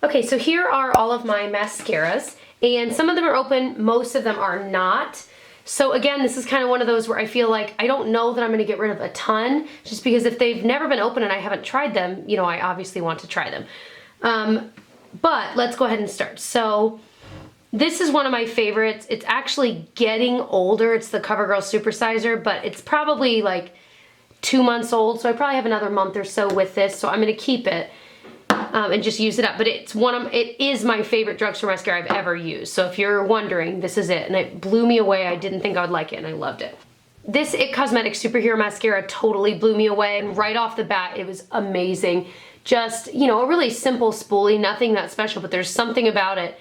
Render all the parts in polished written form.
Okay, so here are all of my mascaras, and some of them are open, most of them are not. So again, this is kind of one of those where I feel like I don't know that I'm going to get rid of a ton, just because if they've never been open and I haven't tried them, you know, I obviously want to try them. But let's go ahead and start. So this is one of my favorites. It's actually getting older. It's the CoverGirl Supersizer, but it's probably like 2 months old, so I probably have another month or so with this, so I'm going to keep it. And just use it up, but it is my favorite drugstore mascara I've ever used. So if you're wondering, this is it, and it blew me away. I didn't think I would like it, and I loved it. This IT Cosmetics Superhero Mascara totally blew me away, and right off the bat, it was amazing. Just, you know, a really simple spoolie, nothing that special, but there's something about it,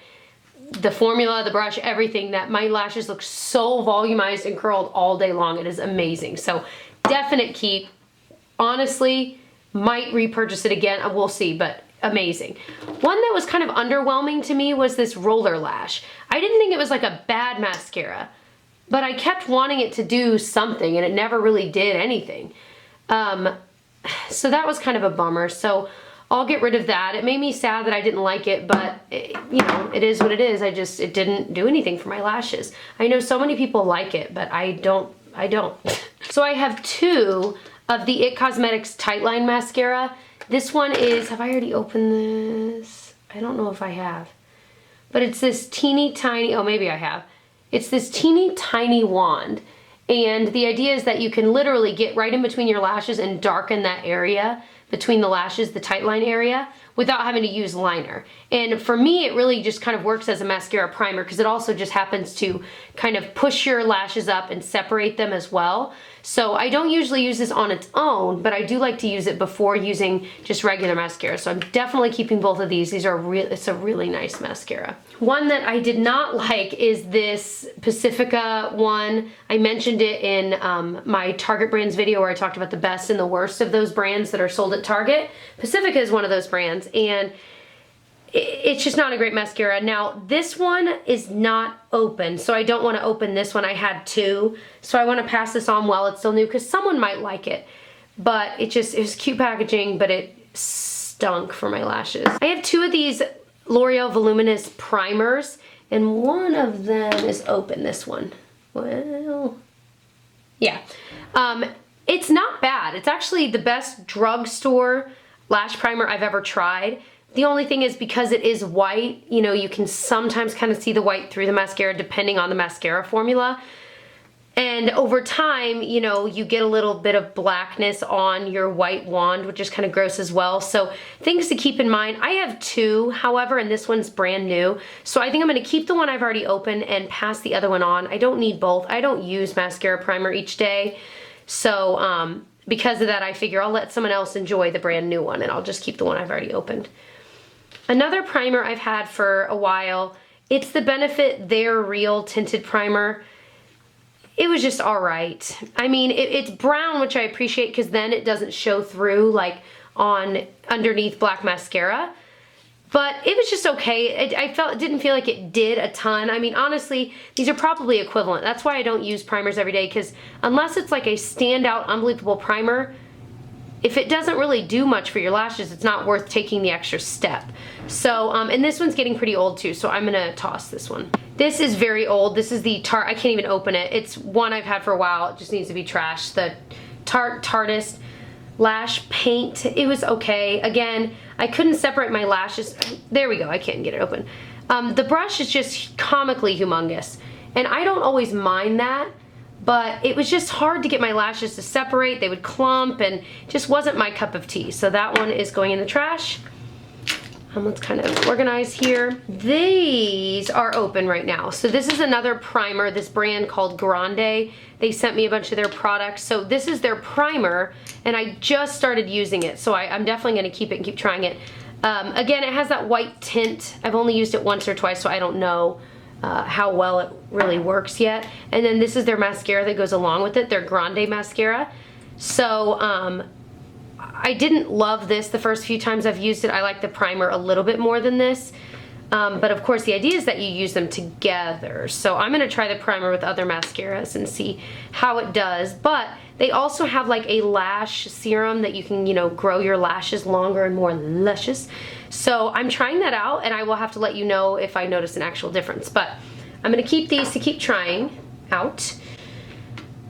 the formula, the brush, everything, that my lashes look so volumized and curled all day long. It is amazing. So definite keep. Honestly, might repurchase it again. We'll see, but amazing. One that was kind of underwhelming to me was this Roller Lash. I didn't think it was like a bad mascara, but I kept wanting it to do something and it never really did anything. So that was kind of a bummer. So I'll get rid of that. It made me sad that I didn't like it, but you know, it is what it is. It didn't do anything for my lashes. I know so many people like it, but I don't. So I have two of the IT Cosmetics Tightline mascara. This one is, have I already opened this? I don't know if I have. But it's this teeny tiny, oh maybe I have. It's this teeny tiny wand. And the idea is that you can literally get right in between your lashes and darken that area between the lashes, the Tightline area, without having to use liner. And for me, it really just kind of works as a mascara primer because it also just happens to kind of push your lashes up and separate them as well. So I don't usually use this on its own, but I do like to use it before using just regular mascara. So I'm definitely keeping both of these. It's a really nice mascara. One that I did not like is this Pacifica one. I mentioned it in my Target brands video where I talked about the best and the worst of those brands that are sold at Target. Pacifica is one of those brands, and it's just not a great mascara. Now, this one is not open, so I don't want to open this one. I had two, so I want to pass this on while it's still new because someone might like it. But it was cute packaging, but it stunk for my lashes. I have two of these L'Oreal Voluminous primers, and one of them is open, this one. Well, yeah. It's not bad. It's actually the best drugstore lash primer I've ever tried. The only thing is because it is white, you know, you can sometimes kind of see the white through the mascara depending on the mascara formula. And over time, you know, you get a little bit of blackness on your white wand, which is kind of gross as well. So things to keep in mind. I have two, however, and this one's brand new. So I think I'm going to keep the one I've already opened and pass the other one on. I don't need both. I don't use mascara primer each day. So because of that, I figure I'll let someone else enjoy the brand new one and I'll just keep the one I've already opened. Another primer I've had for a while, it's the Benefit They're Real Tinted Primer. It was just alright. I mean, it's brown, which I appreciate because then it doesn't show through like on underneath black mascara. But it was just okay. It didn't feel like it did a ton. I mean, honestly, these are probably equivalent. That's why I don't use primers every day, because unless it's like a standout, unbelievable primer, if it doesn't really do much for your lashes, it's not worth taking the extra step. So, and this one's getting pretty old too, so I'm gonna toss this one. This is very old. This is the Tarte, I can't even open it. It's one I've had for a while. It just needs to be trashed. The Tarteist Lash Paint. It was okay. Again, I couldn't separate my lashes. There we go, I can't get it open. The brush is just comically humongous, and I don't always mind that, but it was just hard to get my lashes to separate. They would clump and just wasn't my cup of tea. So that one is going in the trash. Let's kind of organize here. These are open right now. So this is another primer, this brand called Grande. They sent me a bunch of their products. So this is their primer, and I just started using it. So I'm definitely gonna keep it and keep trying it. Again, it has that white tint. I've only used it once or twice, so I don't know how well it really works yet. And then this is their mascara that goes along with it, their Grande mascara. So I didn't love this the first few times I've used it. I like the primer a little bit more than this. But of course the idea is that you use them together. So I'm gonna try the primer with other mascaras and see how it does. But they also have like a lash serum that you can, you know, grow your lashes longer and more luscious. So I'm trying that out, and I will have to let you know if I notice an actual difference. But I'm gonna keep these to keep trying out.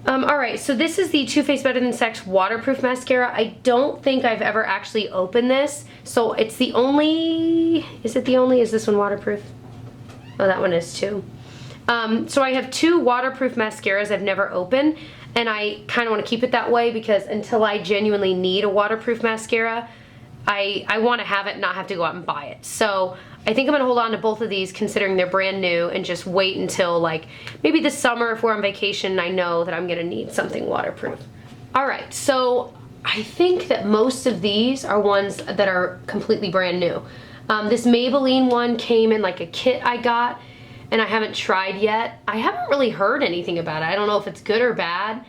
All right, so this is the Too Faced Better Than Sex Waterproof Mascara. I don't think I've ever actually opened this. So it's the only, is this one waterproof? Oh, that one is too. So I have 2 waterproof mascaras I've never opened, and I kind of want to keep it that way because until I genuinely need a waterproof mascara, I want to have it and not have to go out and buy it. So I think I'm going to hold on to both of these considering they're brand new and just wait until like maybe this summer if we're on vacation and I know that I'm going to need something waterproof. Alright, so I think that most of these are ones that are completely brand new. This Maybelline one came in like a kit I got and I haven't tried yet. I haven't really heard anything about it. I don't know if it's good or bad.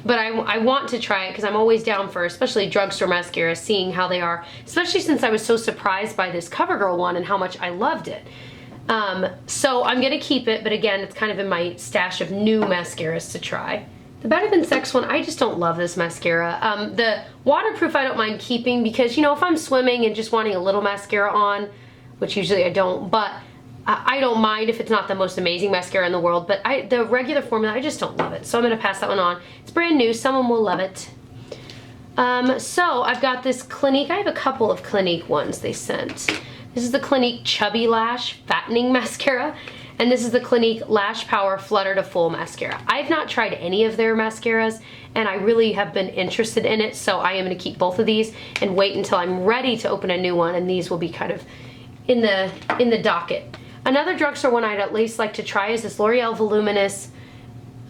But I want to try it because I'm always down for, especially drugstore mascara, seeing how they are, especially since I was so surprised by this CoverGirl one and how much I loved it. So I'm gonna keep it, but again, it's kind of in my stash of new mascaras to try. The Better Than Sex one, I just don't love this mascara. The waterproof I don't mind keeping because, you know, if I'm swimming and just wanting a little mascara on, which usually I don't, but I don't mind if it's not the most amazing mascara in the world, but the regular formula, I just don't love it. So I'm gonna pass that one on. It's brand new, someone will love it. So I've got this Clinique, I have a couple of Clinique ones they sent. This is the Clinique Chubby Lash Fattening Mascara, and this is the Clinique Lash Power Flutter to Full Mascara. I've not tried any of their mascaras, and I really have been interested in it, so I am gonna keep both of these and wait until I'm ready to open a new one, and these will be kind of in the docket. Another drugstore one I'd at least like to try is this L'Oreal Voluminous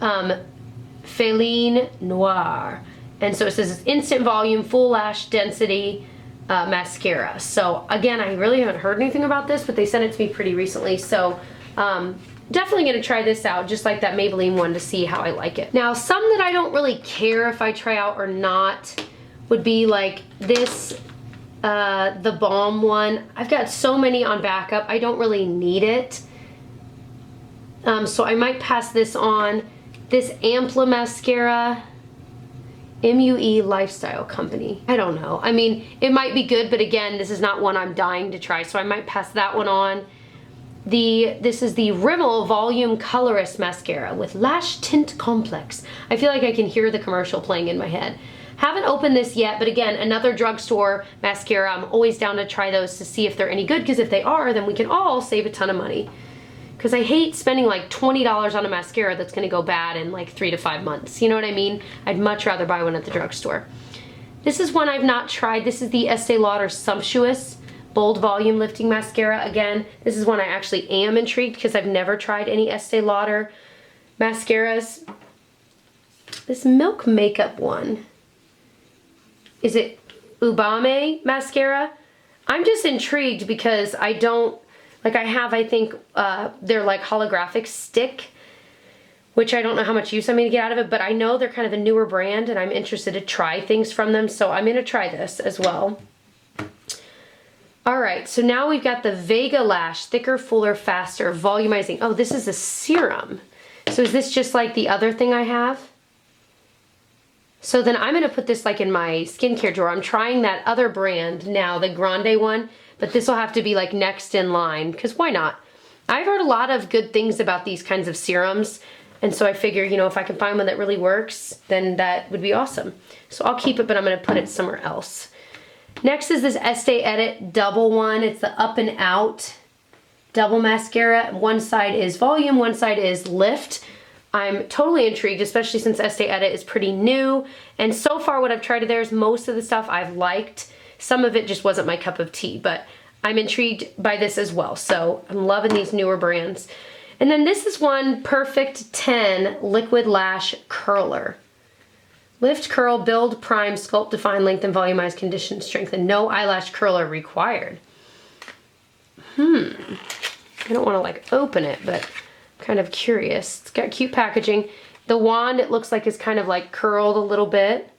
Féline Noir. And so it says it's instant volume, full lash density mascara. So again, I really haven't heard anything about this, but they sent it to me pretty recently. So definitely gonna try this out, just like that Maybelline one, to see how I like it. Now, some that I don't really care if I try out or not would be like this the Balm one. I've got so many on backup, I don't really need it. So I might pass this on. This Ampla Mascara, MUE Lifestyle Company. I don't know. I mean, it might be good, but again, this is not one I'm dying to try, so I might pass that one on. This is the Rimmel Volume Colorist Mascara with Lash Tint Complex. I feel like I can hear the commercial playing in my head. Haven't opened this yet, but again, another drugstore mascara. I'm always down to try those to see if they're any good, because if they are, then we can all save a ton of money. Because I hate spending like $20 on a mascara that's going to go bad in like 3 to 5 months. You know what I mean? I'd much rather buy one at the drugstore. This is one I've not tried. This is the Estee Lauder Sumptuous Bold Volume Lifting Mascara. Again, this is one I actually am intrigued because I've never tried any Estee Lauder mascaras. This Milk Makeup one. Is it Ubame Mascara? I'm just intrigued because I don't, like I have, I think, they're like holographic stick, which I don't know how much use I'm gonna get out of it, but I know they're kind of a newer brand and I'm interested to try things from them, so I'm gonna try this as well. All right, so now we've got the Vega Lash Thicker, Fuller, Faster Volumizing. Oh, this is a serum. So is this just like the other thing I have? So then I'm gonna put this like in my skincare drawer. I'm trying that other brand now, the Grande one, but this will have to be like next in line, because why not? I've heard a lot of good things about these kinds of serums, and so I figure, you know, if I can find one that really works, then that would be awesome. So I'll keep it, but I'm gonna put it somewhere else. Next is this Estee Edit double one. It's the Up and Out double mascara. One side is volume, one side is lift. I'm totally intrigued, especially since Estee Edit is pretty new. And so far what I've tried of theirs, most of the stuff I've liked. Some of it just wasn't my cup of tea, but I'm intrigued by this as well. So I'm loving these newer brands. And then this is one, Perfect 10 Liquid Lash Curler. Lift, curl, build, prime, sculpt, define, lengthen, volumize, condition, strengthen. No eyelash curler required. I don't want to like open it, but I'm kind of curious. It's got cute packaging. The wand, it looks like, is kind of like curled a little bit.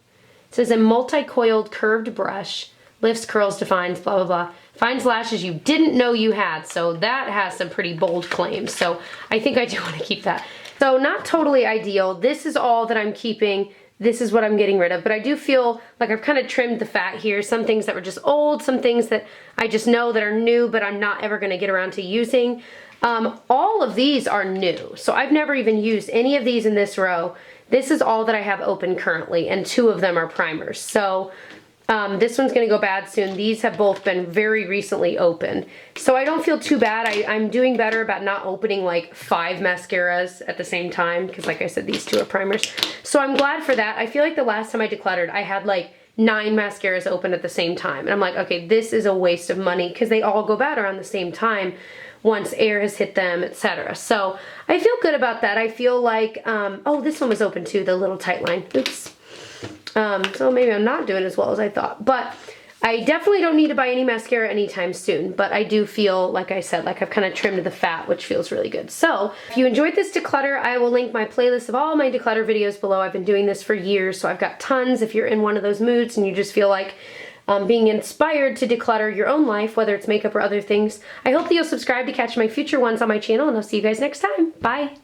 It says a multi-coiled curved brush. Lifts, curls, defines, blah, blah, blah. Finds lashes you didn't know you had. So that has some pretty bold claims. So I think I do want to keep that. So not totally ideal. This is all that I'm keeping. this is what I'm getting rid of. But I do feel like I've kind of trimmed the fat here. Some things that were just old, some things that I just know that are new, but I'm not ever gonna get around to using. All of these are new. So I've never even used any of these in this row. This is all that I have open currently, and 2 of them are primers. So this one's gonna go bad soon. These have both been very recently opened. So I don't feel too bad. I'm doing better about not opening like 5 mascaras at the same time, because like I said, these 2 are primers. So I'm glad for that. I feel like the last time I decluttered, I had like 9 mascaras open at the same time. And I'm like, okay, this is a waste of money, because they all go bad around the same time once air has hit them, etc. So I feel good about that. I feel like, oh, this one was open too, the little Tightline. Oops. So maybe I'm not doing as well as I thought, but I definitely don't need to buy any mascara anytime soon, but I do feel, like I said, like I've kind of trimmed the fat, which feels really good. So if you enjoyed this declutter, I will link my playlist of all my declutter videos below. I've been doing this for years, so I've got tons. If you're in one of those moods and you just feel like being inspired to declutter your own life, whether it's makeup or other things, I hope that you'll subscribe to catch my future ones on my channel, and I'll see you guys next time. Bye.